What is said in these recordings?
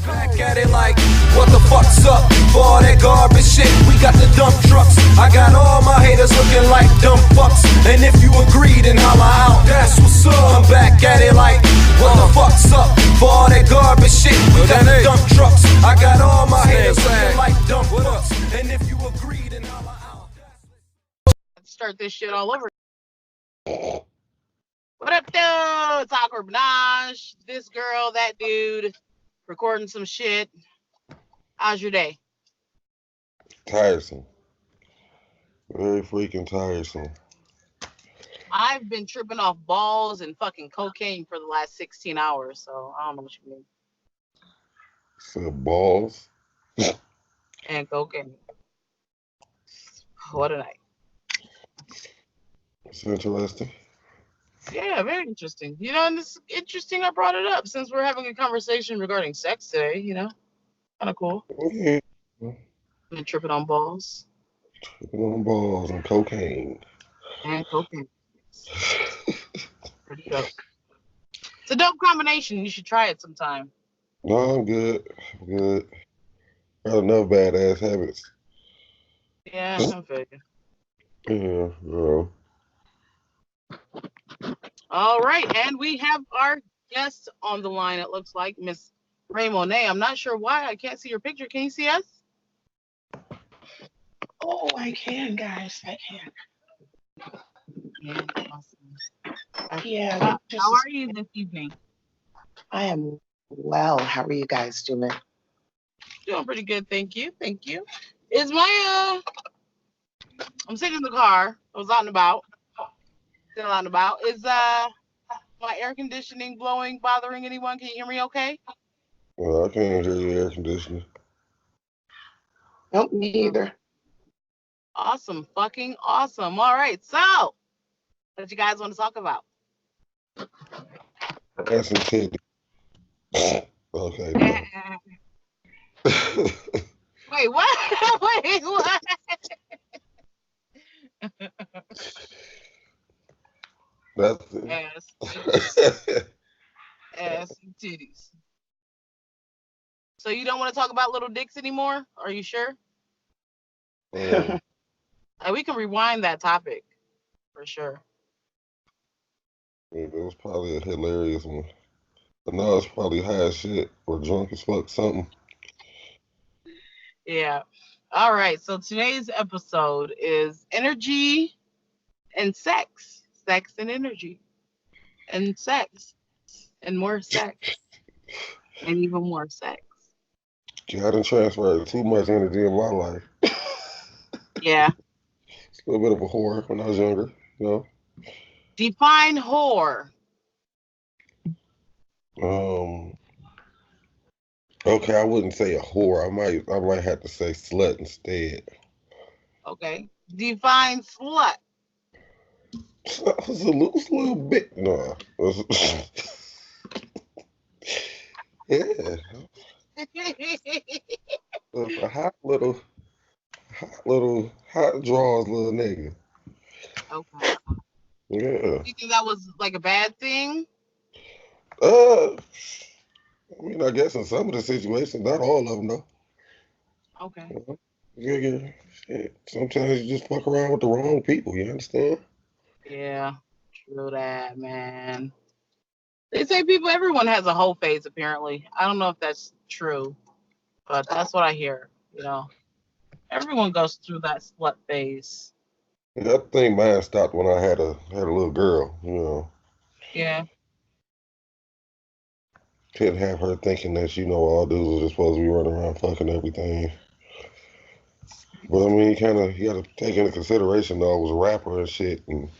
Back at it like, what the fuck's up? For all that garbage shit, we got the dump trucks. I got all my haters looking like dumb fucks. And if you agree, then holla out, that's what's up. I'm back at it like, what the fuck's up? For all that garbage shit, we got the dump trucks. I got all my haters looking like dumb fucks. And if you agree, then holla out. Let's start this shit all over. What up, dude? It's Awkward Menage. This girl, that dude, recording some shit. How's your day? Tiresome. Very freaking tiresome. I've been tripping off balls and fucking cocaine for the last 16 hours, so I don't know what you mean. So balls. And cocaine. What a night. It's interesting. Yeah, very interesting. You know, and it's interesting I brought it up since we're having a conversation regarding sex today, you know? Kind of cool. Yeah. Been tripping on balls. Tripping on balls and cocaine. And cocaine. Pretty dope. It's a dope combination. You should try it sometime. No, I'm good. I'm good. Got enough badass habits. Yeah, I'm figuring. Yeah, bro. All right, and we have our guest on the line, it looks like, Miss Rae Monet. I'm not sure why I can't see your picture. Can you see us? Oh, I can, guys. I can. Yeah, awesome. Yeah. How are you this evening? I am well. How are you guys doing? Doing pretty good, thank you. Thank you. Is my I'm sitting in the car. I was out and about. Still out and about. Is my air conditioning blowing, bothering anyone? Can you hear me okay? Well, I can't hear your air conditioner. Nope, me either. Awesome. Fucking awesome. All right. So, what you guys want to talk about? Ass and titty. Okay. Wait, what? Wait, what? That's it. Ass and titties. So you don't want to talk about little dicks anymore? Are you sure? We can rewind that topic for sure. It was probably a hilarious one. But now it's probably high as shit or drunk as fuck something. Yeah. All right. So today's episode is energy and sex. Sex and energy. And sex. And more sex. And even more sex. Yeah, I done transferred too much energy in my life. Yeah. It's a little bit of a whore when I was younger, you know. Define whore. Okay, I wouldn't say a whore. I might have to say slut instead. Okay. Define slut. It was a little bit. No. Yeah. A hot draws little nigga. Okay. Yeah. You think that was like a bad thing? I mean, I guess in some of the situations, not all of them though. Okay. Yeah. Shit. Sometimes you just fuck around with the wrong people. You understand? Yeah. True that, man. They say everyone has a whole phase apparently. I don't know if that's true, but that's what I hear. You know, everyone goes through that slut phase. Yeah, I think mine stopped when I had a little girl. You know. Yeah. Couldn't have her thinking that, all dudes are just supposed to be running around fucking everything. But I mean, you gotta take into consideration though, I was a rapper and shit, and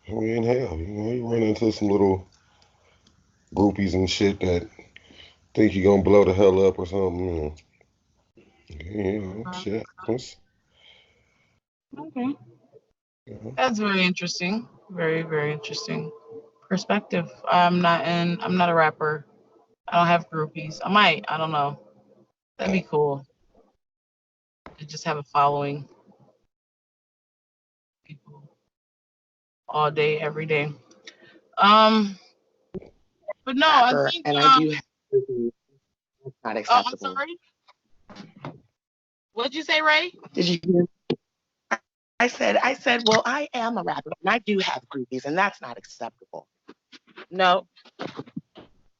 I mean, hell, you run into some little groupies and shit that think you're gonna blow the hell up or something, shit happens. Okay. That's very interesting. Very, very interesting perspective. I'm not a rapper. I don't have groupies. I might. I don't know. That'd be cool. To just have a following. People all day, every day. But no, I think and I do have Oh, I'm acceptable. sorry. What'd you say, Rae? Did you hear? I said, well, I am a rapper and I do have groupies, and that's not acceptable. No.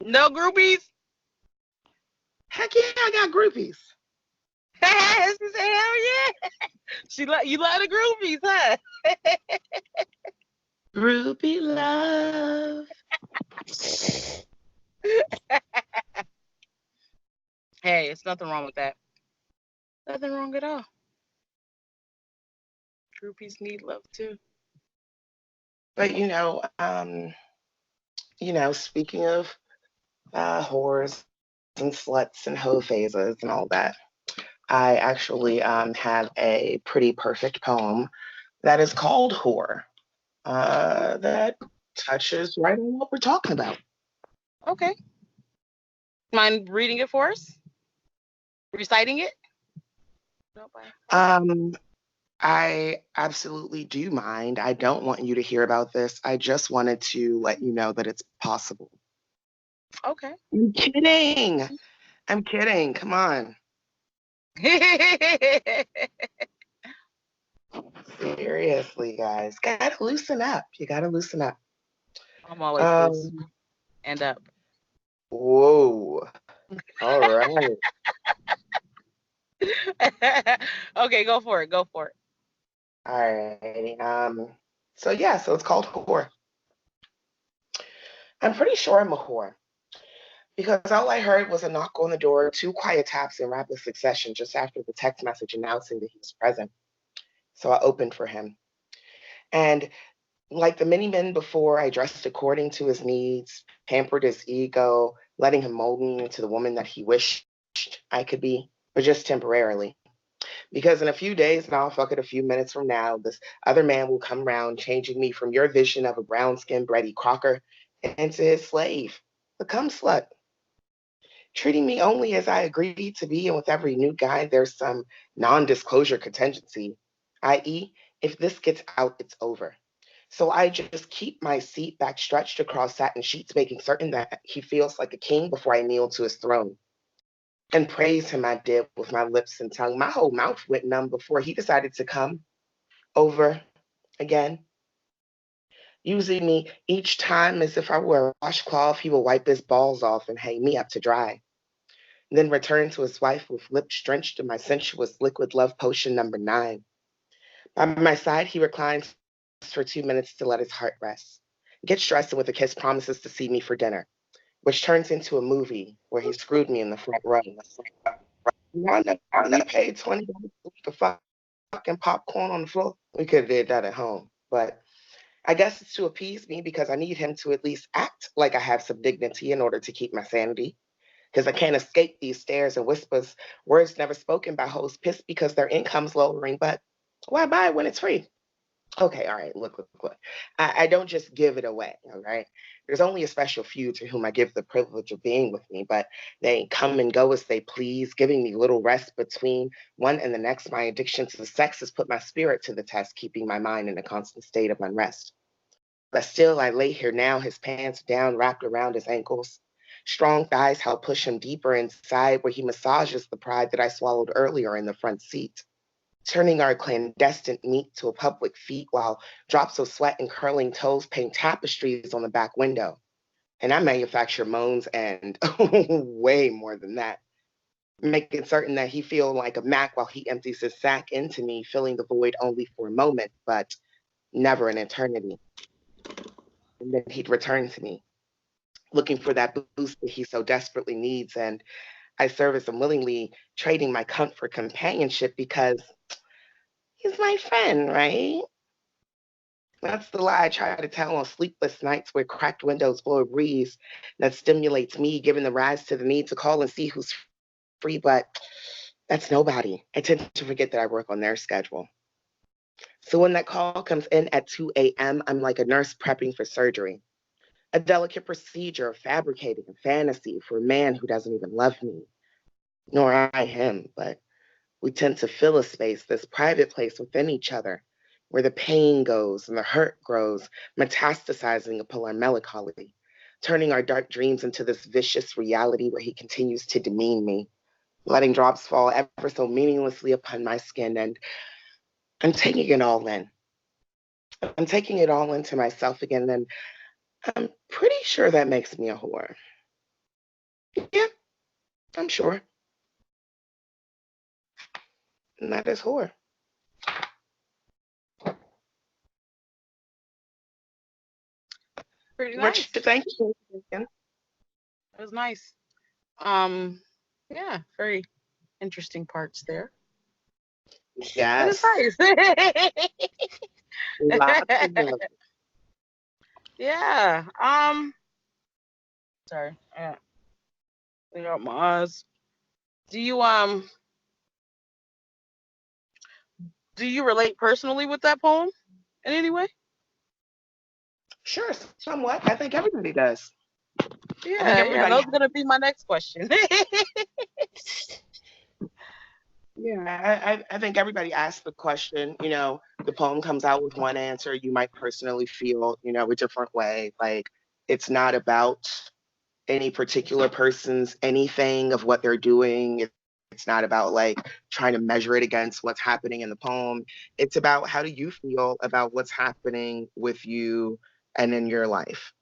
No groupies? Heck yeah, I got groupies. She said, hell yeah. You love the groupies, huh? Groupie love. Hey, it's nothing wrong with that. Nothing wrong at all. Groupies need love too. But speaking of whores and sluts and hoe phases and all that, I actually have a pretty perfect poem that is called Whore, that touches right on what we're talking about. Okay. Mind reading it for us? Reciting it? I absolutely do mind. I don't want you to hear about this. I just wanted to let you know that it's possible. Okay. I'm kidding. I'm kidding. Come on. Seriously, guys. Gotta loosen up. You gotta loosen up. I'm always loose and up. Whoa. All right. Okay, go for it. Go for it. All right. So it's called Whore. I'm pretty sure I'm a whore because all I heard was a knock on the door, 2 quiet taps in rapid succession just after the text message announcing that he was present. So I opened for him. And like the many men before, I dressed according to his needs, pampered his ego, letting him mold me into the woman that he wished I could be, but just temporarily. Because in a few days, and I'll fuck it a few minutes from now, this other man will come around, changing me from your vision of a brown-skinned Brady Crocker into his slave, the cum slut, treating me only as I agreed to be, and with every new guy, there's some non-disclosure contingency, i.e., if this gets out, it's over. So I just keep my seat back stretched across satin sheets, making certain that he feels like a king before I kneel to his throne. And praise him I did with my lips and tongue. My whole mouth went numb before he decided to come over again, using me each time as if I were a washcloth. He will wipe his balls off and hang me up to dry, then return to his wife with lips drenched in my sensuous liquid love potion number 9. By my side, he reclines for 2 minutes to let his heart rest, gets dressed, and with a kiss promises to see me for dinner, which turns into a movie where he screwed me in the front row. I paid $20 for fucking popcorn on the floor. We could have did that at home, but I guess it's to appease me because I need him to at least act like I have some dignity in order to keep my sanity. Because I can't escape these stares and whispers, words never spoken by hoes pissed because their income's lowering. But why buy it when it's free? Okay, all right, look. I don't just give it away, all right? There's only a special few to whom I give the privilege of being with me, but they come and go as they please, giving me little rest between one and the next. My addiction to the sex has put my spirit to the test, keeping my mind in a constant state of unrest. But still, I lay here now, his pants down, wrapped around his ankles. Strong thighs help push him deeper inside, where he massages the pride that I swallowed earlier in the front seat, turning our clandestine meet to a public feat while drops of sweat and curling toes paint tapestries on the back window. And I manufacture moans and way more than that, making certain that he feel like a Mac while he empties his sack into me, filling the void only for a moment, but never an eternity. And then he'd return to me, looking for that boost that he so desperately needs. And I service him willingly, trading my cunt for companionship because he's my friend, right? That's the lie I try to tell on sleepless nights where cracked windows blow a breeze that stimulates me, giving the rise to the need to call and see who's free. But that's nobody. I tend to forget that I work on their schedule. So when that call comes in at 2 a.m., I'm like a nurse prepping for surgery, a delicate procedure, fabricating a fantasy for a man who doesn't even love me, nor I him. But we tend to fill a space, this private place within each other, where the pain goes and the hurt grows, metastasizing upon our melancholy. turning our dark dreams into this vicious reality where he continues to demean me, letting drops fall ever so meaninglessly upon my skin. And I'm taking it all in. I'm taking it all into myself again. And I'm pretty sure that makes me a whore. Yeah, I'm sure. And that is whore. Pretty What nice. you think? It was nice. Yeah, very interesting parts there. Yes. But it's nice. Lots of love. Yeah. Sorry. I got my eyes. Do you relate personally with that poem in any way? Sure, somewhat. I think everybody does. I think Yeah, everybody. that's gonna be my next question. Yeah, I think everybody asks the question. The poem comes out with one answer. You might personally feel, a different way. Like it's not about any particular person's anything of what they're doing. It's not about like trying to measure it against what's happening in the poem. It's about how do you feel about what's happening with you and in your life.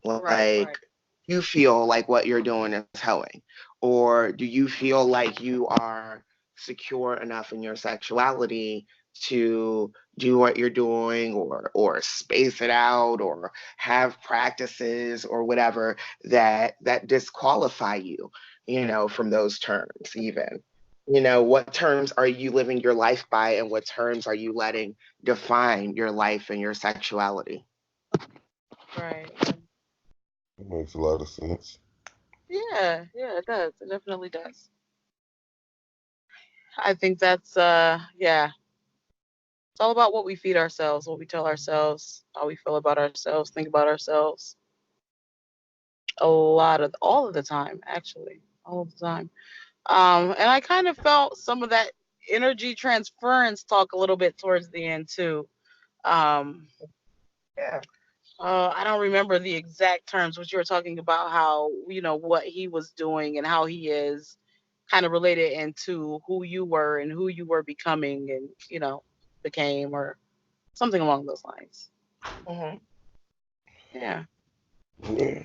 Right. Like, you feel like what you're doing is helping, or do you feel like you are secure enough in your sexuality to do what you're doing, or space it out, or have practices or whatever that disqualify you, from those terms even. What terms are you living your life by, and what terms are you letting define your life and your sexuality? Right. It makes a lot of sense. Yeah, it does. It definitely does. I think that's yeah. It's all about what we feed ourselves, what we tell ourselves, how we feel about ourselves, think about ourselves. All of the time, actually. All of the time. And I kind of felt some of that energy transference talk a little bit towards the end too. Um, Yeah. I don't remember the exact terms, but you were talking about how, what he was doing and how he is kind of related into who you were and who you were becoming and, became or something along those lines. Mm-hmm. Yeah. Yeah.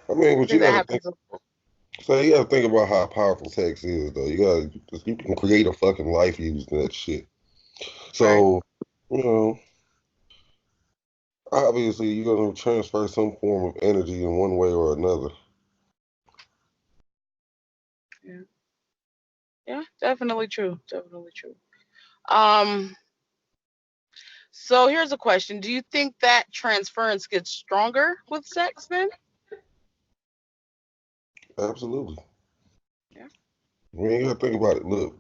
I mean, I but think that happens. you gotta think about how powerful sex is, though. You can create a fucking life using that shit. So, you know, obviously you're gonna transfer some form of energy in one way or another. Yeah. Yeah, definitely true. Definitely true. Um, so here's a question. Do you think that transference gets stronger with sex then? Absolutely. Yeah. I mean, you gotta think about it. Look,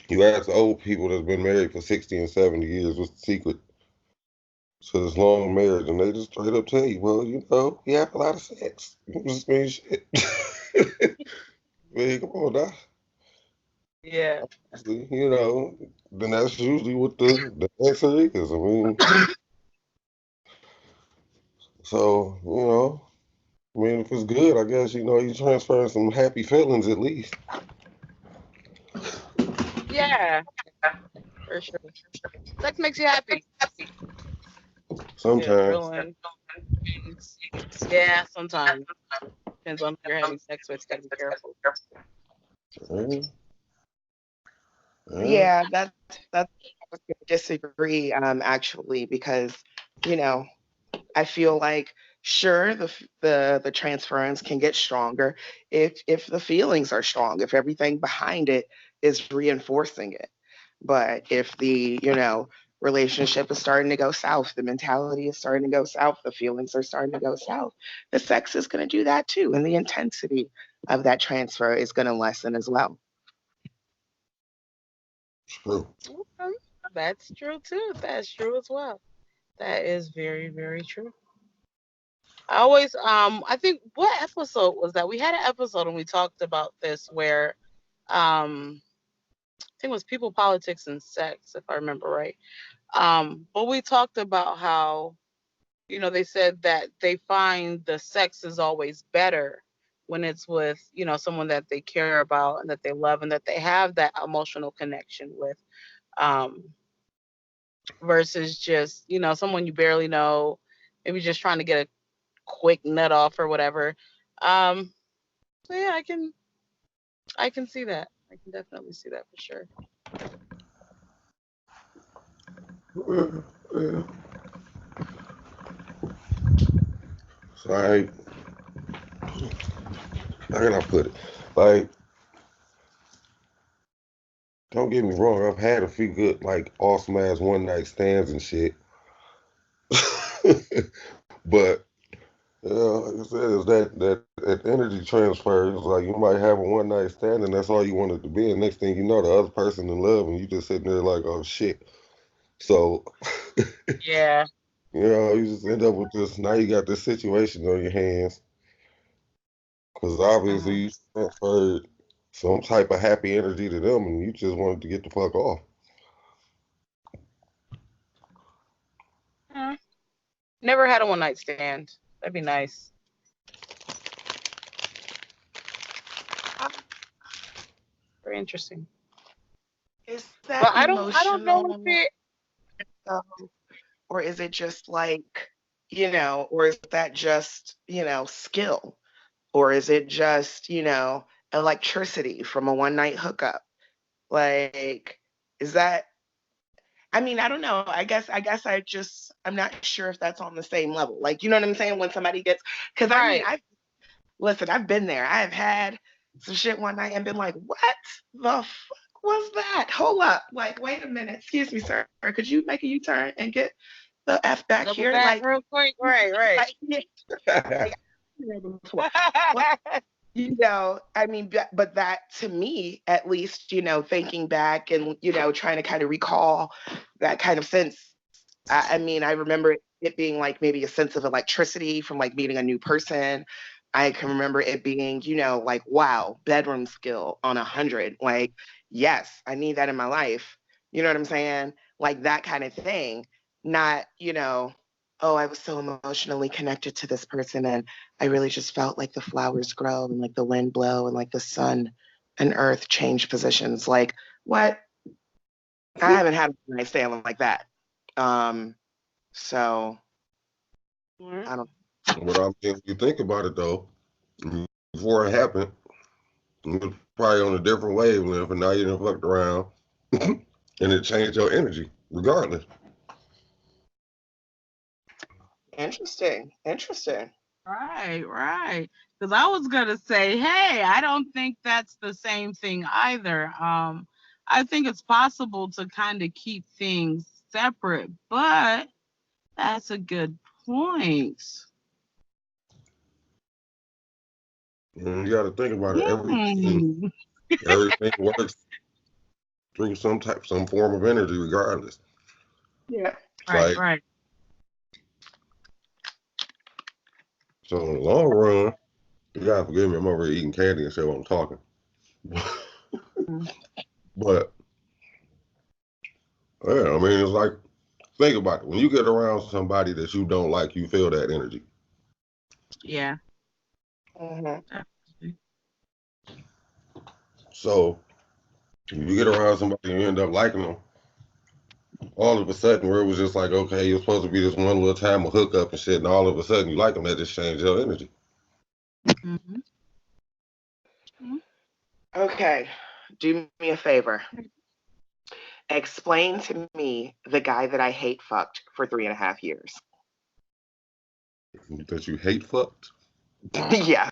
you ask old people that's been married for 60 and 70 years what's the secret to this long marriage, and they just straight up tell you, well, we have a lot of sex. It just means shit. Man, come on now. Yeah. Then that's usually what the answer is. I mean, so, if it's good, I guess, you transfer some happy feelings at least. Yeah, for sure. Sex makes you happy. Yeah, Sometimes. thrilling. Yeah, sometimes. Depends on who you're having sex with. Gotta be careful. Yeah, yeah. Yeah, that's I was gonna disagree, actually, because you know I feel like sure the transference can get stronger if the feelings are strong, if everything behind it is reinforcing it. But if the relationship is starting to go south, the mentality is starting to go south, the feelings are starting to go south, the sex is going to do that too, and the intensity of that transfer is going to lessen as well. True. Okay. That's true too. That's true as well. That is very, very true. I think what episode was that? We had an episode and we talked about this where I think it was people, politics, and sex, if I remember right. But we talked about how they said that they find the sex is always better when it's with, someone that they care about and that they love and that they have that emotional connection with, um, versus just, someone you barely know, maybe just trying to get a quick nut off or whatever. So yeah, I can see that. I can definitely see that for sure. Yeah. So how can I put it? Like, don't get me wrong, I've had a few good, like, awesome ass one night stands and shit. But like I said, is that energy transfer. It's like you might have a one night stand and that's all you wanted to be, and next thing you know, the other person in love, and you just sitting there like, oh shit. So, Yeah. you just end up with this. Now you got this situation on your hands because obviously you transferred some type of happy energy to them, and you just wanted to get the fuck off. Never had a one night stand. That'd be nice. Very interesting. Is that But I don't know if emotional, it. or is it just like, or is that just, skill? Or is it just, electricity from a one night hookup? Like, is that, I mean, I don't know. I'm not sure if that's on the same level. Like, you know what I'm saying? When somebody gets, because I mean, Right. I've been there. I have had some shit one night and been like, what the fuck was that? Hold up. Like, wait a minute. Excuse me, sir. Could you make a U-turn and get the F back Double here? back Like, real quick. Right. like, like, what? I mean, but that to me, at least, thinking back and, trying to kind of recall that kind of sense. I mean, I remember it being like maybe a sense of electricity from like meeting a new person. I can remember it being, like, wow, bedroom skill on 100. Like, yes, I need that in my life. You know what I'm saying? Like that kind of thing. Not, oh, I was so emotionally connected to this person and I really just felt like the flowers grow and like the wind blow and like the sun and earth change positions. Like, what? I haven't had a nice stand like that. So I don't. What I mean, you think about it though, before it happened, you was probably on a different wavelength, and now you done fucked around, and it changed your energy, regardless. Interesting. Right. Because I was gonna say, hey, I don't think that's the same thing either. I think it's possible to kind of keep things separate, but that's a good point. And you got to think about it. Hmm. Everything works through some form of energy, regardless. Yeah. Right. So in the long run, you gotta forgive me. I'm over here eating candy and shit while I'm talking. But yeah, I mean, it's like, think about it. When you get around somebody that you don't like, you feel that energy. Yeah. Mm-hmm. So if you get around somebody and you end up liking them, all of a sudden, where it was just like, okay, you're supposed to be this one little time of hookup and shit, and all of a sudden you like them, that just changed your energy. Mm-hmm. Okay. Do me a favor. Explain to me the guy that I hate fucked for 3.5 years. That you hate fucked? Yeah.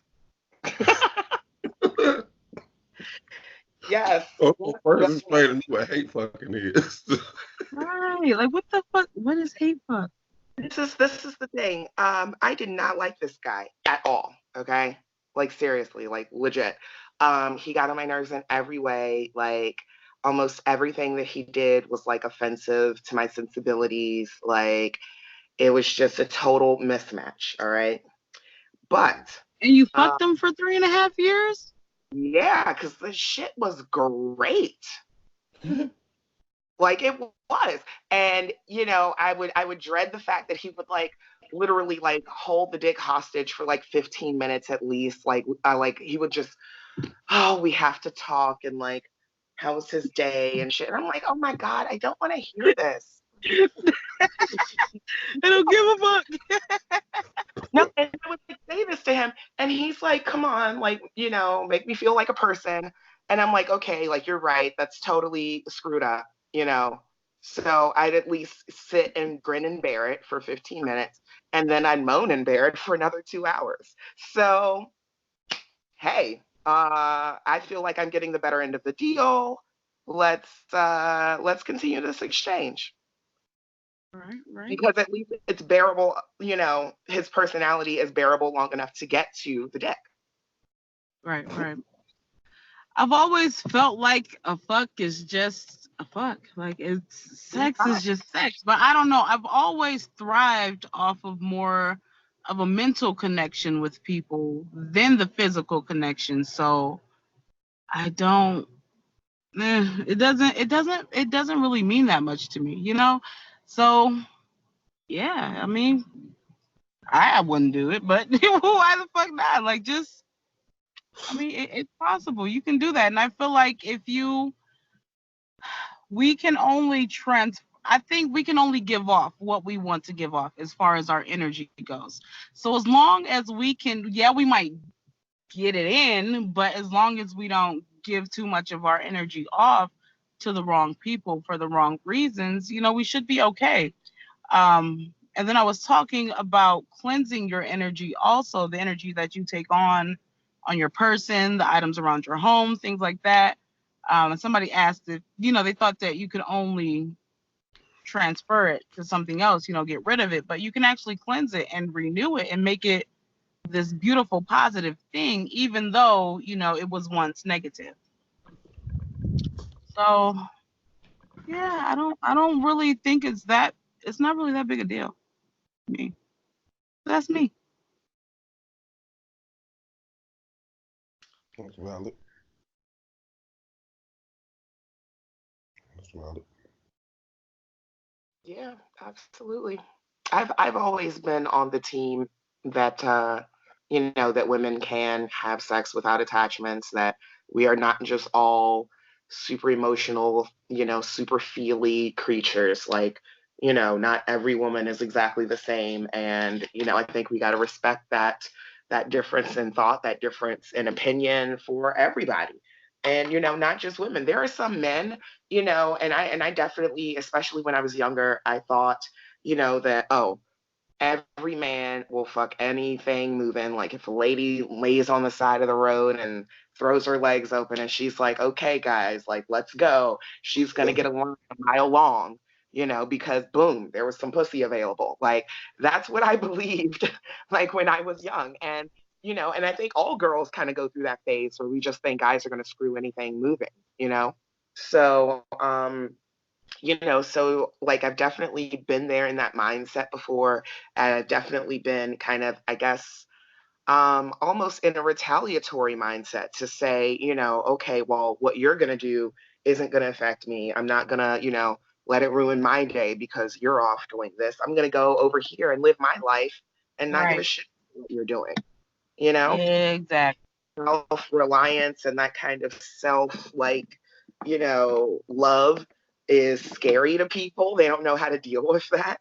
Yes. Oh, first explain to me what hate fucking is. Right. Like, what the fuck? What is hate fuck? This is the thing. I did not like this guy at all. Okay, like seriously, like legit. He got on my nerves in every way. Like almost everything that he did was like offensive to my sensibilities. Like it was just a total mismatch. All right, but And you fucked them for 3.5 years? yeah, because the shit was great. Like it was. And I would dread the fact that he would like literally like hold the dick hostage for like 15 minutes at least. Like he would just, oh, we have to talk, and like, how was his day and shit. And I'm like, oh my God, I don't want to hear this. I don't give a fuck. No, and I would like, say this to him, and he's like, come on, like, make me feel like a person. And I'm like, okay, like, you're right. That's totally screwed up, you know? So I'd at least sit and grin and bear it for 15 minutes, and then I'd moan and bear it for another 2 hours. So, hey, I feel like I'm getting the better end of the deal. Let's continue this exchange. Right. Because at least it's bearable, his personality is bearable long enough to get to the deck. Right. I've always felt like a fuck is just a fuck. Like sex is just sex. But I don't know. I've always thrived off of more of a mental connection with people than the physical connection. So I don't. It doesn't really mean that much to me, you know. So yeah, I mean, I wouldn't do it, but why the fuck not? Like, just, I mean, it's possible. You can do that. And I feel like we can only I think we can only give off what we want to give off as far as our energy goes. So as long as we can, yeah, we might get it in, but as long as we don't give too much of our energy off to the wrong people for the wrong reasons, we should be okay. And then I was talking about cleansing your energy, also the energy that you take on your person, the items around your home, things like that. And somebody asked if, they thought that you could only transfer it to something else, get rid of it, but you can actually cleanse it and renew it and make it this beautiful, positive thing, even though, it was once negative. So yeah, I don't really think it's not really that big a deal to me. That's me. That's valid. That's valid. Yeah, absolutely. I've always been on the team that that women can have sex without attachments, that we are not just all super emotional, super feely creatures. Like, not every woman is exactly the same. And, I think we got to respect that difference in thought, that difference in opinion for everybody. And, not just women. There are some men, and I definitely, especially when I was younger, I thought, that, oh, every man will fuck anything moving. Like if a lady lays on the side of the road and throws her legs open and she's like, okay, guys, like, let's go, she's going to get a line a mile long, because boom, there was some pussy available. Like, that's what I believed, like when I was young. And, and I think all girls kind of go through that phase where we just think guys are going to screw anything moving, So, so like I've definitely been there in that mindset before. And I've definitely been kind of, I guess, almost in a retaliatory mindset to say, okay, well, what you're going to do isn't going to affect me. I'm not going to, let it ruin my day because you're off doing this. I'm going to go over here and live my life and not give a Right. shit what you're doing, you know? Exactly. Self-reliance and that kind of self, like, love is scary to people. They don't know how to deal with that.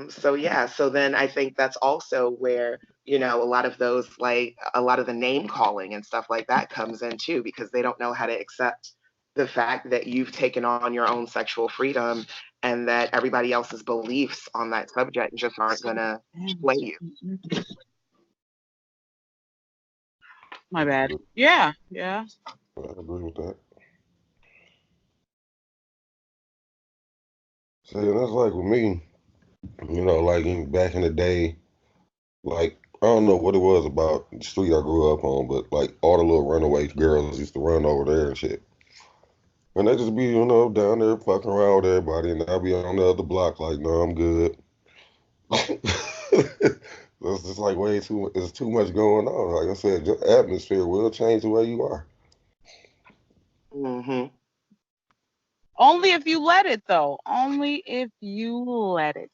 So yeah, so then I think that's also where, a lot of those, like a lot of the name calling and stuff like that comes in too, because they don't know how to accept the fact that you've taken on your own sexual freedom and that everybody else's beliefs on that subject just aren't gonna sway you. My I bad. agree, Yeah. I agree with that. See, and that's like with me, like back in the day, like I don't know what it was about the street I grew up on, but like all the little runaway girls used to run over there and shit. And they just be, down there fucking around with everybody, and I'll be on the other block like, no, I'm good. It's just like it's too much going on. Like I said, your atmosphere will change the way you are. Hmm. Only if you let it, though. Only if you let it.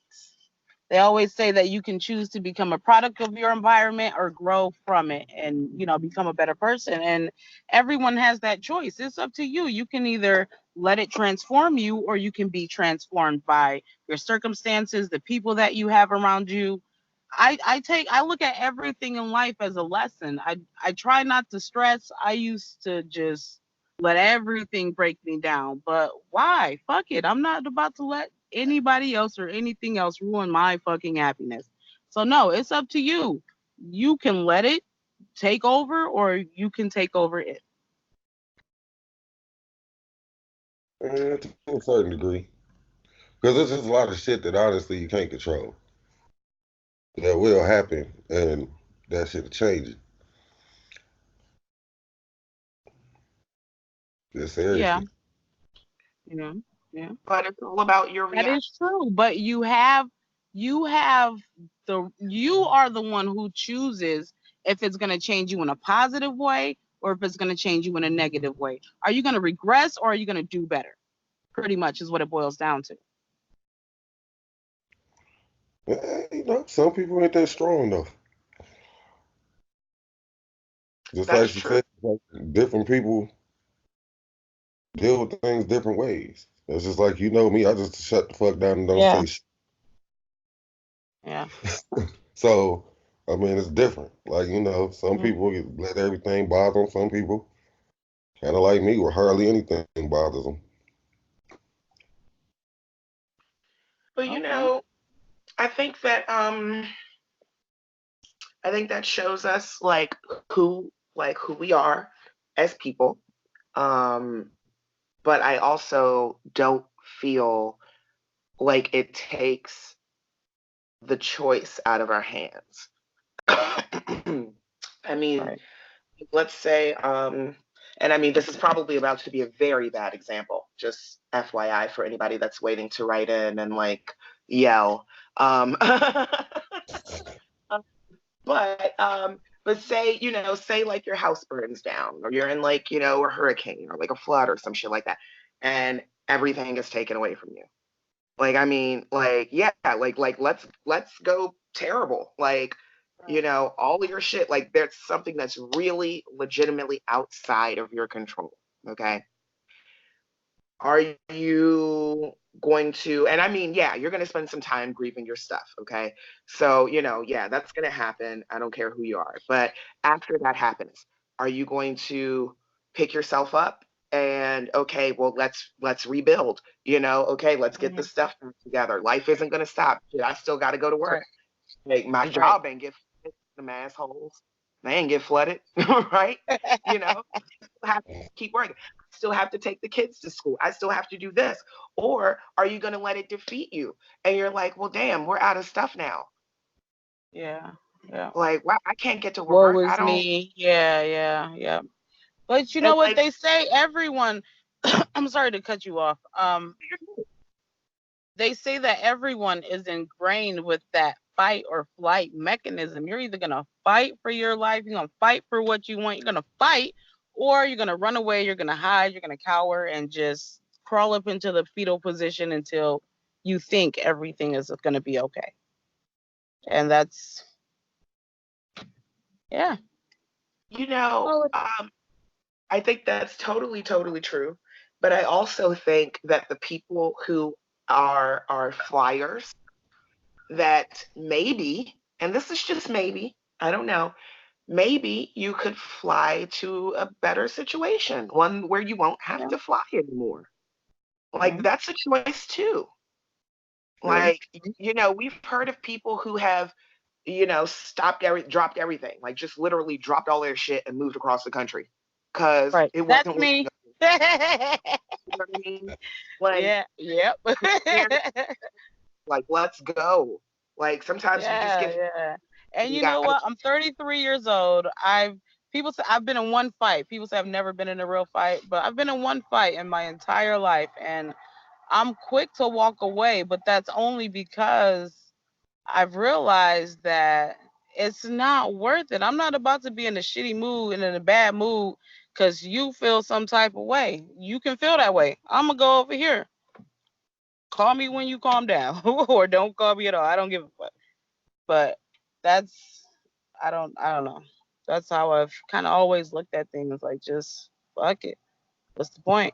They always say that you can choose to become a product of your environment or grow from it and, become a better person. And everyone has that choice. It's up to you. You can either let it transform you or you can be transformed by your circumstances, the people that you have around you. I look at everything in life as a lesson. I try not to stress. I used to just let everything break me down. But why? Fuck it. I'm not about to let anybody else or anything else ruin my fucking happiness. So no, it's up to you. You can let it take over or you can take over it. To a certain degree. Because there's just a lot of shit that honestly you can't control. That will happen and that shit will change it. Just Yeah. seriously. Yeah. But it's all about your That reaction. is true. But you are the one who chooses if it's going to change you in a positive way or if it's going to change you in a negative way. Are you going to regress or are you going to do better? Pretty much is what it boils down to. Some people ain't that strong though. Just That's like you true. said, like, different people deal with things different ways. It's just like me, I just shut the fuck down and don't say shit. Yeah. So, I mean, it's different. Like, some people let everything bother them. Some people, kind of like me, where hardly anything bothers them. But I think that shows us who we are as people. But I also don't feel like it takes the choice out of our hands. I mean, Right. let's say, and I mean, this is probably about to be a very bad example, just FYI for anybody that's waiting to write in and yell. But say, say like your house burns down or you're in a hurricane or a flood or some shit like that, and everything is taken away from you. Let's go terrible. All of your shit, there's something that's really legitimately outside of your control. Okay. Are you going to, and I mean, yeah, you're going to spend some time grieving your stuff. Okay. So, yeah, that's going to happen. I don't care who you are. But after that happens, are you going to pick yourself up and, okay, well, let's rebuild, okay, let's get the stuff back together. Life isn't going to stop. I still got to go to work. My job ain't get flooded, them assholes. They ain't get flooded, right? Have to keep working. I still have to take the kids to school. I still have to do this. Or are you going to let it defeat you? And you're like, well, damn, we're out of stuff now. Yeah. Yeah. Wow, I can't get to Woe work. I is don't. me. Yeah. But you know And what they say? Everyone, I'm sorry to cut you off. They say that everyone is ingrained with that fight or flight mechanism. You're either going to fight for your life, you're going to fight for what you want, you're going to fight, or you're going to run away, you're going to hide, you're going to cower and just crawl up into the fetal position until you think everything is going to be okay. And that's, yeah. I think that's totally, totally true. But I also think that the people who are flyers, that maybe, and this is just maybe, I don't know, maybe you could fly to a better situation, one where you won't have to fly anymore. That's a choice too. We've heard of people who have, dropped everything, just literally dropped all their shit and moved across the country because it That's wasn't me. You know what I mean? Yeah. Yep. Let's go. Sometimes you just get. Yeah. And You you know got. what? I'm 33 years old. People say I've been in one fight. People say I've never been in a real fight, but I've been in one fight in my entire life, and I'm quick to walk away. But that's only because I've realized that it's not worth it. I'm not about to be in a shitty mood and in a bad mood because you feel some type of way. You can feel that way. I'm gonna go over here. Call me when you calm down, or don't call me at all. I don't give a fuck. But that's I don't know. That's how I've kind of always looked at things. Like, just fuck it. What's the point?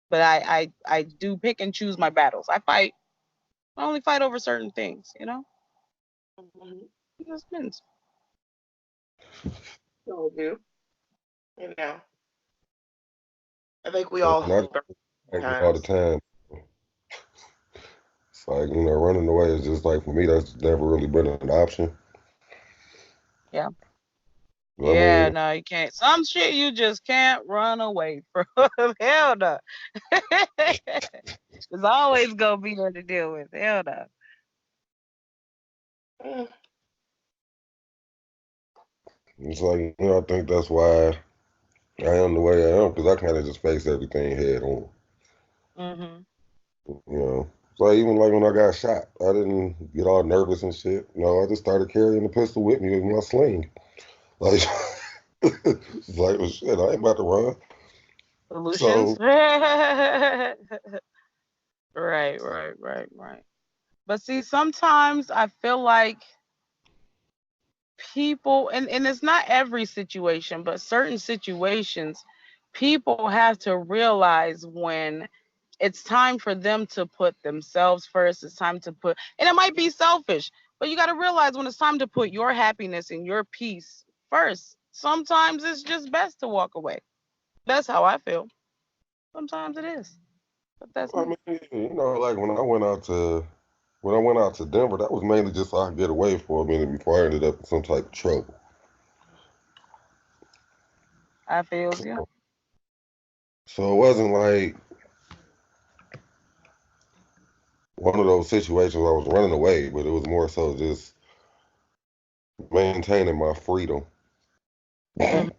But I do pick and choose my battles. I only fight over certain things. Mhm. It just depends. So do. You know, I think we So all not hold our all the times. time. It's like, running away is just like, for me, that's never really been an option. Yeah. I Yeah, mean, no, you can't. Some shit you just can't run away from. Hell no. There's always gonna be there to deal with. Hell no. Mm. it's like, I think that's why I am the way I am, because I kind of just face everything head on. Mm-hmm. So even like when I got shot, I didn't get all nervous and shit. I just started carrying the pistol with me with my sling. Like, it's like, well, shit, I ain't about to run. Solutions. So, Right, right. But see, sometimes I feel like people, and it's not every situation, but certain situations, people have to realize when it's time for them to put themselves first. It's time to put, and it might be selfish, but you got to realize when it's time to put your happiness and your peace first. Sometimes it's just best to walk away. That's how I feel. Sometimes it is, but that's I me. mean, like when I went out to Denver, that was mainly just so I could get away for a minute before I ended up in some type of trouble. I feels you. So it wasn't like one of those situations where I was running away, but it was more so just maintaining my freedom. Mhm.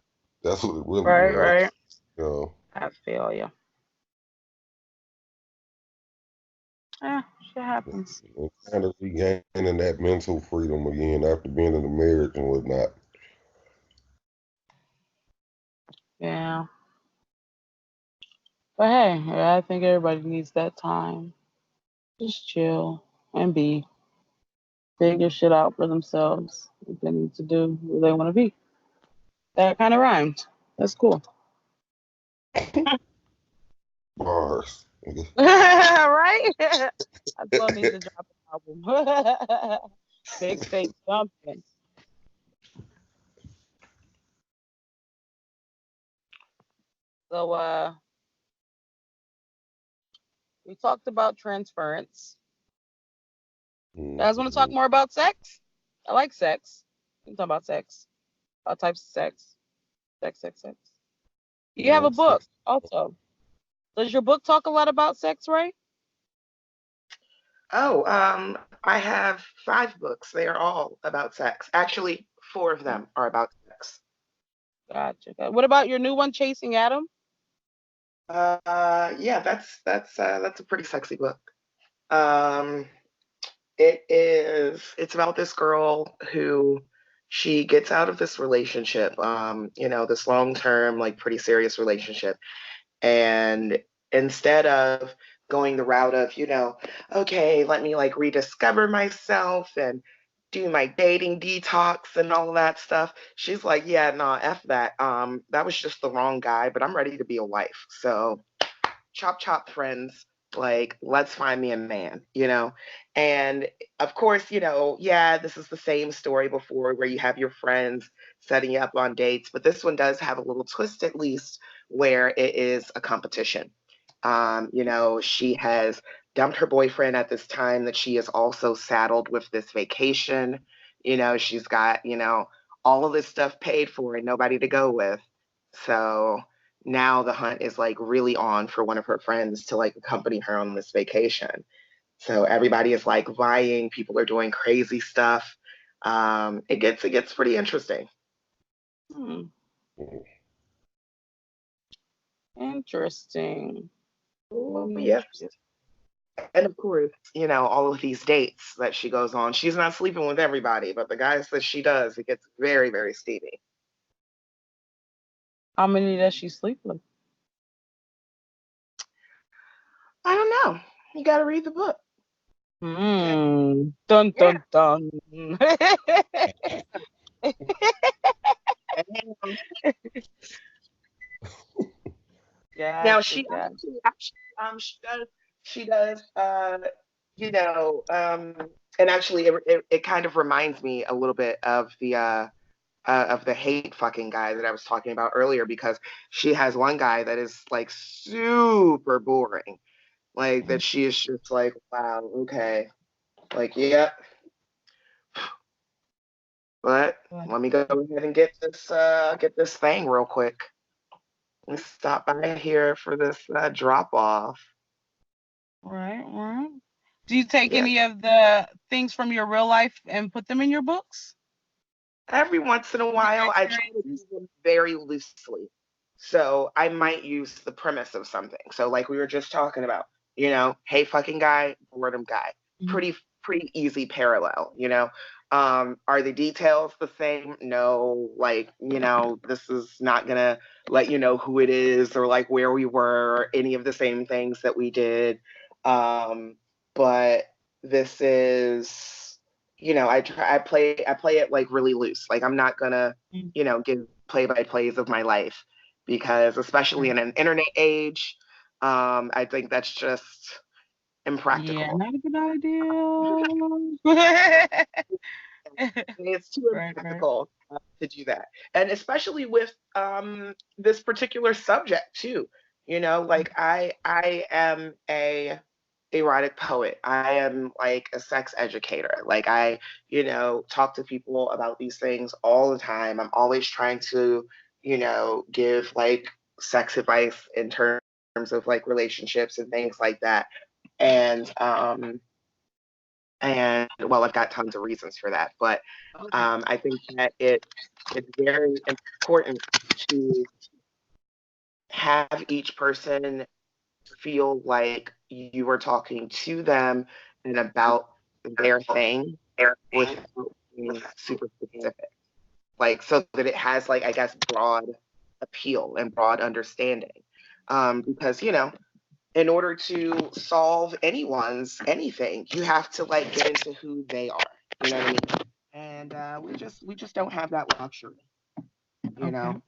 That's what it really Right, was. right. You know, I feel you. Yeah, shit happens. and kind of regaining that mental freedom again after being in a marriage and whatnot. Yeah. But hey, yeah, I think everybody needs that time. Just chill and figure shit out for themselves. What they need to do, who they want to be. That kind of rhymed. That's cool. Bars. Right? I still need to drop an album. Big State Jumping. So we talked about transference. You guys want to talk Mhm. more about sex? I like sex. We can talk about sex. All types of sex. Sex. You have a book Sex. also. Does your book talk a lot about sex, Rae? Oh, I have 5 books. They are all about sex. Actually, 4 of them are about sex. Gotcha. What about your new one, Chasing Adam? Yeah, that's a pretty sexy book. Um, it's about this girl who she gets out of this relationship, this long-term, like pretty serious relationship. And instead of going the route of, okay, let me like rediscover myself and do my dating detox and all of that stuff, she's like, yeah, nah, F that. That was just the wrong guy, but I'm ready to be a wife. So chop chop friends, like let's find me a man. And of course, yeah, this is the same story before where you have your friends setting you up on dates, but this one does have a little twist at least where it is a competition. She has dumped her boyfriend at this time that she is also saddled with this vacation. She's got, all of this stuff paid for and nobody to go with. So now the hunt is like really on for one of her friends to like accompany her on this vacation. So everybody is like vying, people are doing crazy stuff. It gets pretty interesting. Hmm, interesting. Oh yeah. Interesting. And of course, all of these dates that she goes on, she's not sleeping with everybody, but the guys that she does, it gets very, very steamy. How many does she sleep with? I don't know. You got to read the book. Dun dun Yeah. dun. Now Gotcha, she gotcha. she does and actually it kind of reminds me a little bit of the hate fucking guy that I was talking about earlier, because she has one guy that is like super boring, like that she is just like, wow, okay, like, yep. But let me go ahead and get this thing real quick. Let's stop by here for this drop off. Right, right. Do you take Yeah. any of the things from your real life and put them in your books? Every once in a while, I try to use them very loosely. So I might use the premise of something. So like we were just talking about, hey fucking guy, boredom guy. Pretty easy parallel, Are the details the same? No, like, this is not gonna let you know who it is or like where we were or any of the same things that we did. But this is I play it like really loose. Like I'm not gonna, give play-by-plays of my life, because especially in an internet age, I think that's just Yeah, impractical. not a good idea. It's too Right, right. impractical to do that, and especially with this particular subject too. Like I am a erotic poet. I am like a sex educator. Like I, talk to people about these things all the time. I'm always trying to, give like sex advice in terms of like relationships and things like that. And well, I've got tons of reasons for that, but Okay. I think that it's very important to have each person feel like you are talking to them and about their thing without being super specific. Like, so that it has, like, I guess, broad appeal and broad understanding. Because, in order to solve anyone's anything, you have to, like, get into who they are. You know what I mean? And we just don't have that luxury, you Okay. know.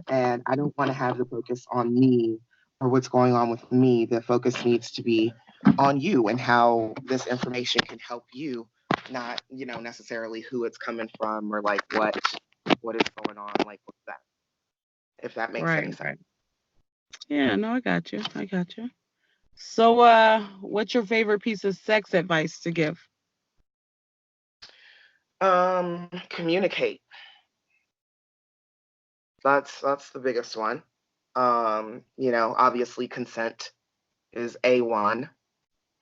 And I don't want to have the focus on me or what's going on with me. The focus needs to be on you and how this information can help you, not necessarily who it's coming from or like what is going on, like what's that, if that makes Right, any sense. right. Yeah, no, I got you. I got you. So, what's your favorite piece of sex advice to give? Communicate. That's the biggest one. Obviously consent is A1.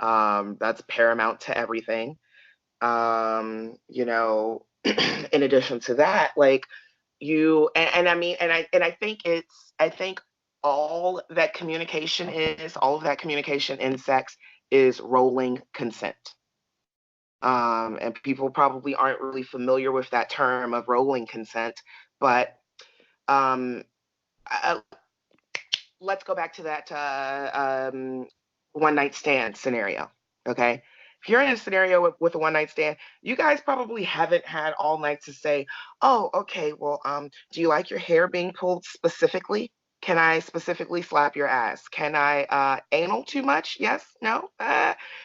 That's paramount to everything. In addition to that, like and I mean, I think all of that communication in sex is rolling consent. And people probably aren't really familiar with that term of rolling consent, but um, let's go back to that one night stand scenario. Okay. If you're in a scenario with a one night stand, you guys probably haven't had all night to say, oh, okay, well, do you like your hair being pulled specifically? Can I specifically slap your ass? Can I anal too much? Yes, no.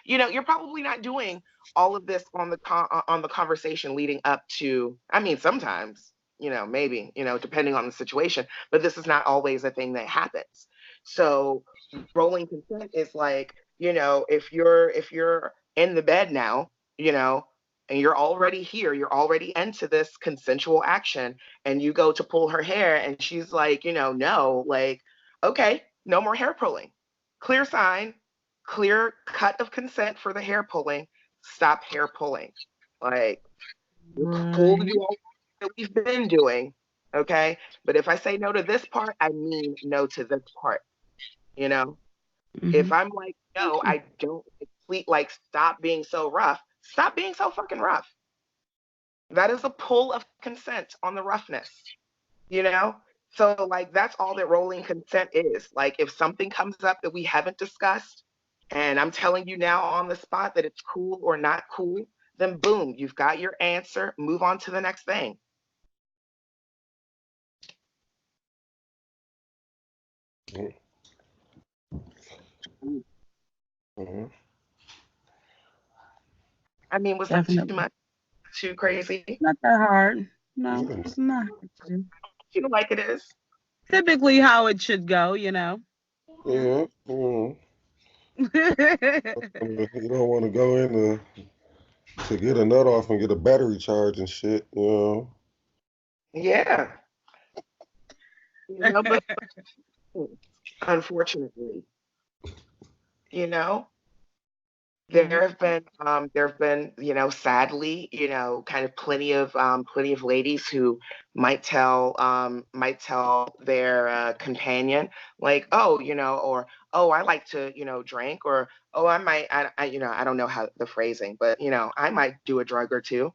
You're probably not doing all of this on the conversation leading up to. I mean, sometimes, maybe, depending on the situation, but this is not always a thing that happens. So rolling consent is like, if you're in the bed now, and you're already here, you're already into this consensual action, and you go to pull her hair and she's like, no, like, okay, no more hair pulling. Clear sign, clear cut of consent for the hair pulling. Stop hair pulling. Like, cool to Right. do all that we've been doing, okay? But if I say no to this part, I mean no to this part, you know? If Mm-hmm. I'm like, no, I don't complete, like, stop being so rough, stop being so fucking rough. That is a pull of consent on the roughness, you know? So, like, that's all that rolling consent is. Like, if something comes up that we haven't discussed, and I'm telling you now on the spot that it's cool or not cool, then boom, you've got your answer. Move on to the next thing. Mm-hmm. I mean, was that too Definitely. much? Too crazy? Not that hard. No, Yeah. it's not. Feel like it is? Typically how it should go, you know. Yeah. You don't want to go in to get a nut off and get a battery charge and shit, you know. Yeah. But unfortunately, you know, Yeah. there have been, sadly, kind of plenty of ladies who might tell their companion, like, oh, or oh, I like to, drink, or oh, I don't know how the phrasing, but I might do a drug or two.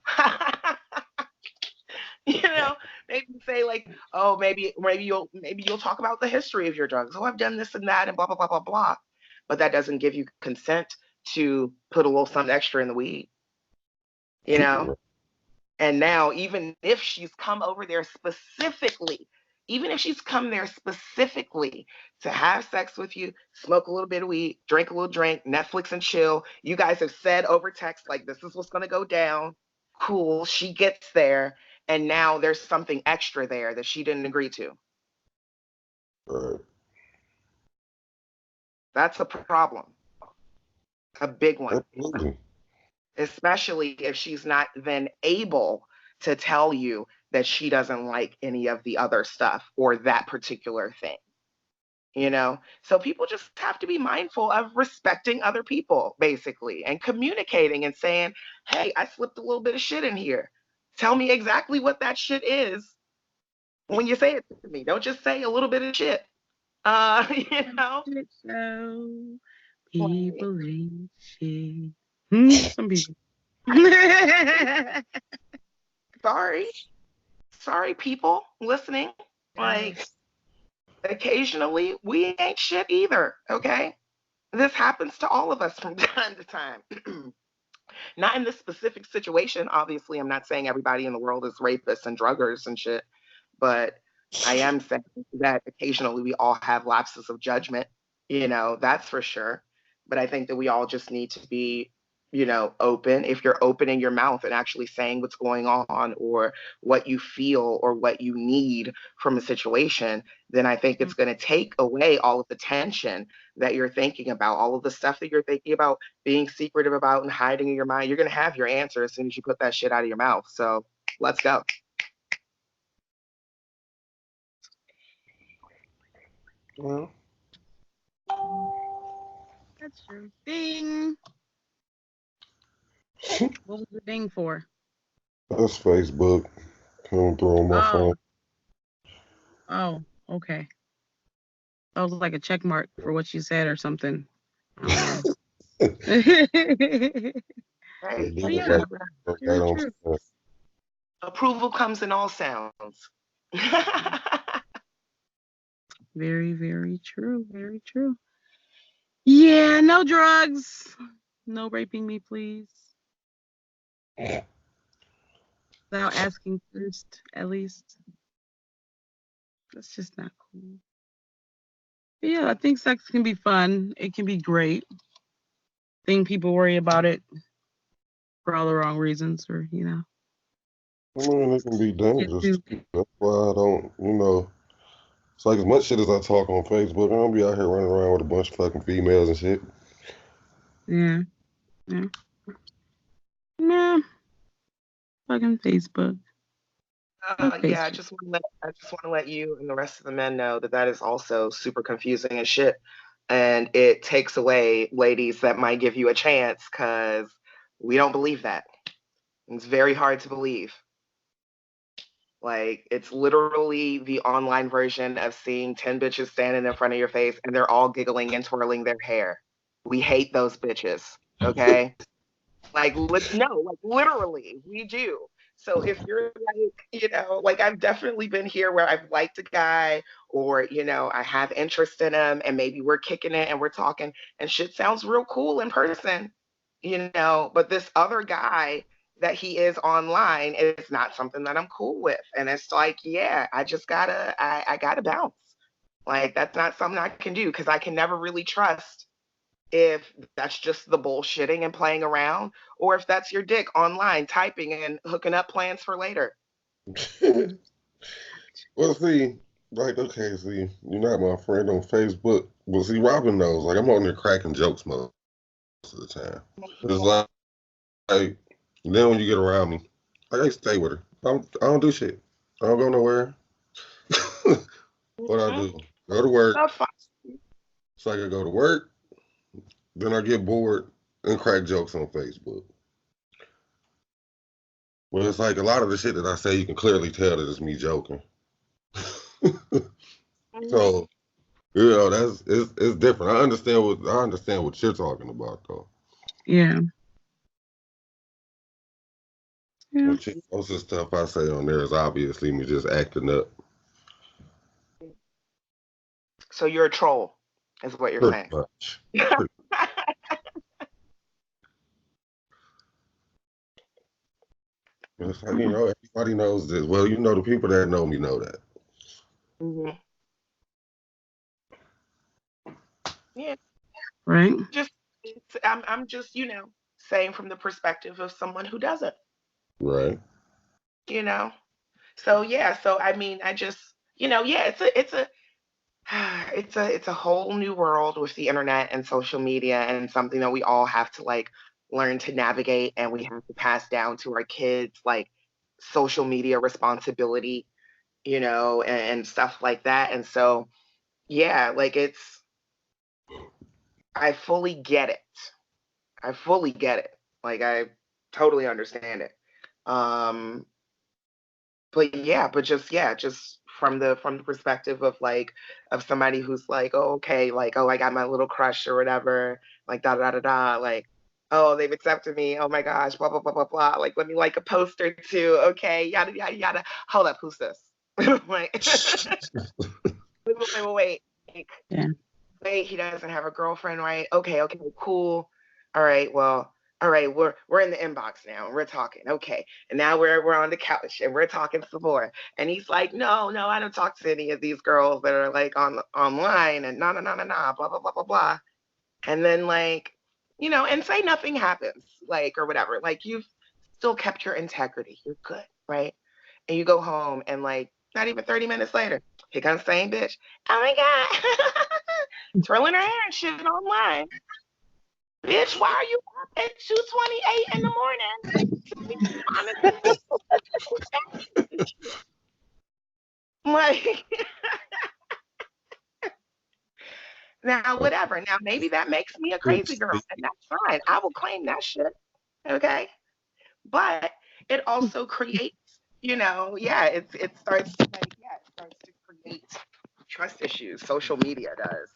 you know Maybe say like, oh, maybe you'll talk about the history of your drugs. Oh, I've done this and that and blah blah blah blah blah. But that doesn't give you consent to put a little something extra in the weed, you know and now, even if she's come there specifically to have sex with you, smoke a little bit of weed, drink a little drink, Netflix and chill, you guys have said over text, like, this is what's going to go down. Cool. She gets there, and now there's something extra there that she didn't agree to. Right. That's a problem, a big one, Absolutely. especially if she's not then able to tell you that she doesn't like any of the other stuff or that particular thing. So people just have to be mindful of respecting other people, basically, and communicating and saying, hey, I slipped a little bit of shit in here. Tell me exactly what that shit is when you say it to me. Don't just say a little bit of shit. You know So like, people ain't shit. Some people. sorry people listening, like, occasionally we ain't shit either. Okay, this happens to all of us from time to time. Not in this specific situation. Obviously, I'm not saying everybody in the world is rapists and druggers and shit, but I am saying that occasionally we all have lapses of judgment, that's for sure. But I think that we all just need to be, open. If you're opening your mouth and actually saying what's going on or what you feel or what you need from a situation, then I think it's going to take away all of the tension that you're thinking about, all of the stuff that you're thinking about being secretive about and hiding in your mind. You're going to have your answer as soon as you put that shit out of your mouth. So let's go. Well, That's true. Ding. What was the ding for? that's Facebook coming through on my phone. Oh, okay. That was like a check mark for what you said or something. I don't know. Right. It Oh, is yeah. like right Very on true. time. Approval comes in all sounds. Very, very true. Very true. Yeah, no drugs. No raping me, please. Without asking first, at least. That's just not cool. But yeah, I think sex can be fun. It can be great. I think people worry about it for all the wrong reasons, or I mean, it can be get dangerous too. too. That's why I don't, it's like as much shit as I talk on Facebook, I don't be out here running around with a bunch of fucking females and shit. Yeah, yeah. Nah, fucking Facebook. Fuck Yeah, Facebook. I just want to let you and the rest of the men know that that is also super confusing as shit, and it takes away ladies that might give you a chance because we don't believe that. It's very hard to believe. Like, it's literally the online version of seeing 10 bitches standing in front of your face and they're all giggling and twirling their hair. We hate those bitches. Okay. Like, no, like, literally, we do. So if you're like, like I've definitely been here where I've liked a guy or, I have interest in him and maybe we're kicking it and we're talking and shit sounds real cool in person, but this other guy that he is online is not something that I'm cool with. And it's like, yeah, I just I gotta bounce. Like that's not something I can do because I can never really trust if that's just the bullshitting and playing around, or if that's your dick online typing and hooking up plans for later. Well, see, like, okay, see, you're not my friend on Facebook. Well, see, Robin knows. Like, I'm on there cracking jokes most of the time. It's like then when you get around me, like, I stay with her. I don't do shit. I don't go nowhere. What I do? Go to work. So I can go to work. Then I get bored and crack jokes on Facebook. Well, it's like a lot of the shit that I say, you can clearly tell that it's me joking. So, it's different. I understand what you're talking about, though. Yeah. Yeah. Most of the stuff I say on there is obviously me just acting up. So you're a troll, is what you're saying. Much. It's like, everybody knows this. Well, the people that know me know that. Mm-hmm. Yeah. Right. I'm just, saying from the perspective of someone who doesn't. Right. So yeah, so I mean, I just, yeah, it's a whole new world with the internet and social media and something that we all have to like learn to navigate and we have to pass down to our kids like social media responsibility, and stuff like that. And so yeah, like I fully get it. I fully get it. Like I totally understand it. Um but just from the perspective of like of somebody who's like, oh, okay, like, oh, I got my little crush or whatever, like da da da da, like, oh, they've accepted me, oh my gosh, blah blah blah blah blah, like let me like a post or two, okay, yada yada yada. Hold up, who's this? Like, wait. Yeah. Wait, he doesn't have a girlfriend, right? Okay, cool. All right, well, all right, we're in the inbox now and we're talking. Okay. And now we're on the couch and we're talking some more. And he's like, no, I don't talk to any of these girls that are like online and nah, blah, blah, blah, blah, blah. And then like, and say nothing happens, like, or whatever. Like you've still kept your integrity. You're good, right? And you go home and like not even 30 minutes later, here comes the same bitch. Oh my God. Twirling her hair and shit online. Bitch, why are you up at 2:28 in the morning? Like, now whatever. Now maybe that makes me a crazy girl, and that's fine. I will claim that shit. Okay. But it also creates, it starts to create trust issues. Social media does.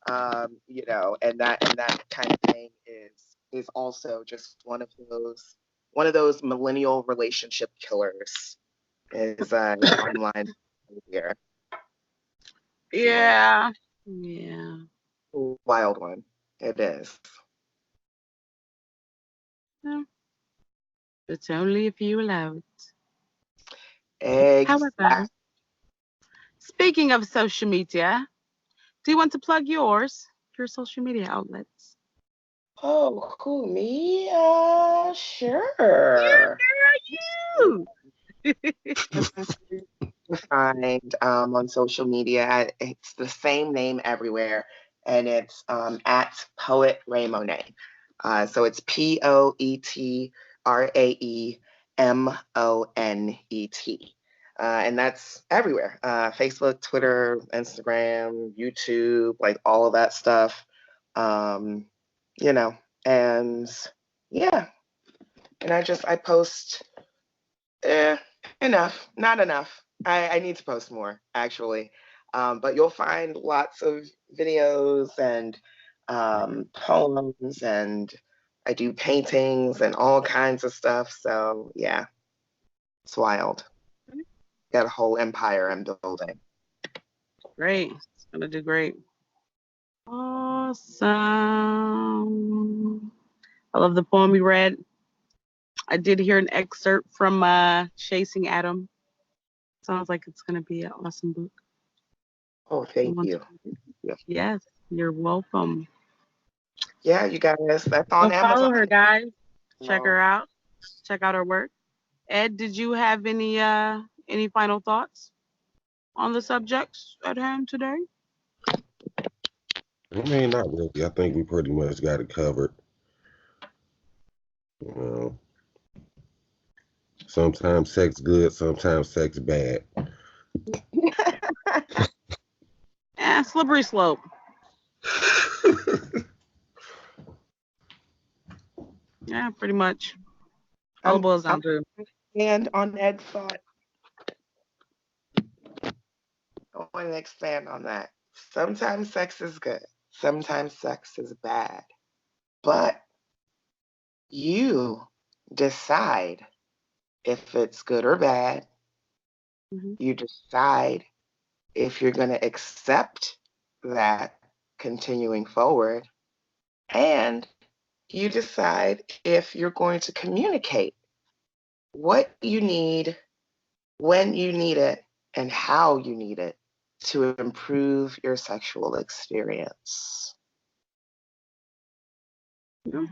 And that kind of thing is also just one of those millennial relationship killers is online here. Yeah. Yeah. Wild one. It is. Yeah. It's only if you allow it. Exactly. However, speaking of social media, do you want to plug your social media outlets? Oh, cool. Me? Sure. You. Find on social media. It's the same name everywhere, and it's at Poet Rae Monet. So it's PoetRaeMonet. And that's everywhere. Facebook, Twitter, Instagram, YouTube, like all of that stuff. And yeah. And I post enough, not enough. I need to post more, actually. But you'll find lots of videos and poems, and I do paintings and all kinds of stuff. So, yeah. It's wild. Got a whole empire I'm building. Great. It's gonna do great. Awesome. I love the poem you read. I did hear an excerpt from Chasing Adam. Sounds like it's gonna be an awesome book. Oh, thank you. Yes, you're welcome. Yeah, you guys, that's on Go Amazon. follow her, guys. Check her out. Check out her work. Ed, did you have any final thoughts on the subjects at hand today? I mean, not really. I think we pretty much got it covered. You know, sometimes sex good, sometimes sex bad. Slippery slope. Yeah, pretty much. All it boils down to. And on Ed's thought, I want to expand on that. Sometimes sex is good, sometimes sex is bad, but you decide if it's good or bad. Mm-hmm. You decide if you're going to accept that continuing forward, and you decide if you're going to communicate what you need, when you need it, and how you need it to improve your sexual experience. Yeah.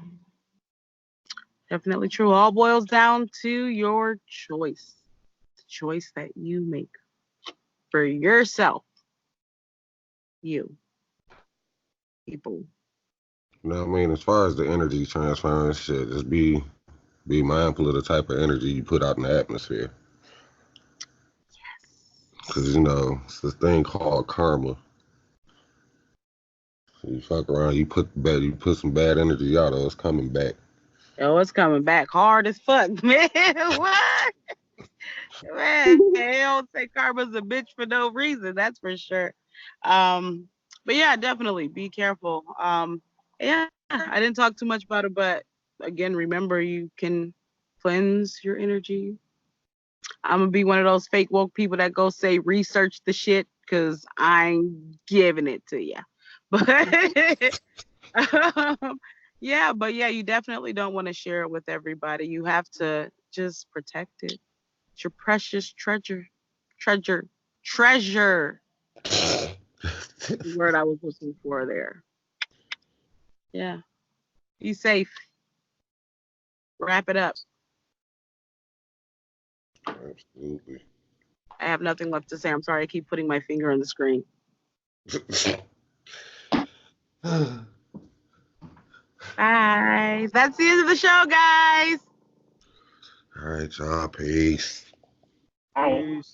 Definitely true. All boils down to your choice. The choice that you make for yourself. You. People. You know what I mean? As far as the energy transference shit, just be mindful of the type of energy you put out in the atmosphere. Because, you know, it's this thing called karma. So you fuck around, you put some bad energy out, or it's coming back. Oh, it's coming back hard as fuck, man. What? Man, they don't say karma's a bitch for no reason. That's for sure. But yeah, definitely be careful. Yeah, I didn't talk too much about it, but again, remember you can cleanse your energy. I'm gonna be one of those fake woke people that go say research the shit because I'm giving it to you. But yeah, you definitely don't want to share it with everybody. You have to just protect it. It's your precious treasure. Treasure. The word I was looking for there. Yeah. Be safe. Wrap it up. Absolutely. I have nothing left to say. I'm sorry I keep putting my finger on the screen. Bye. That's the end of the show, guys. All right, y'all. Peace. Peace.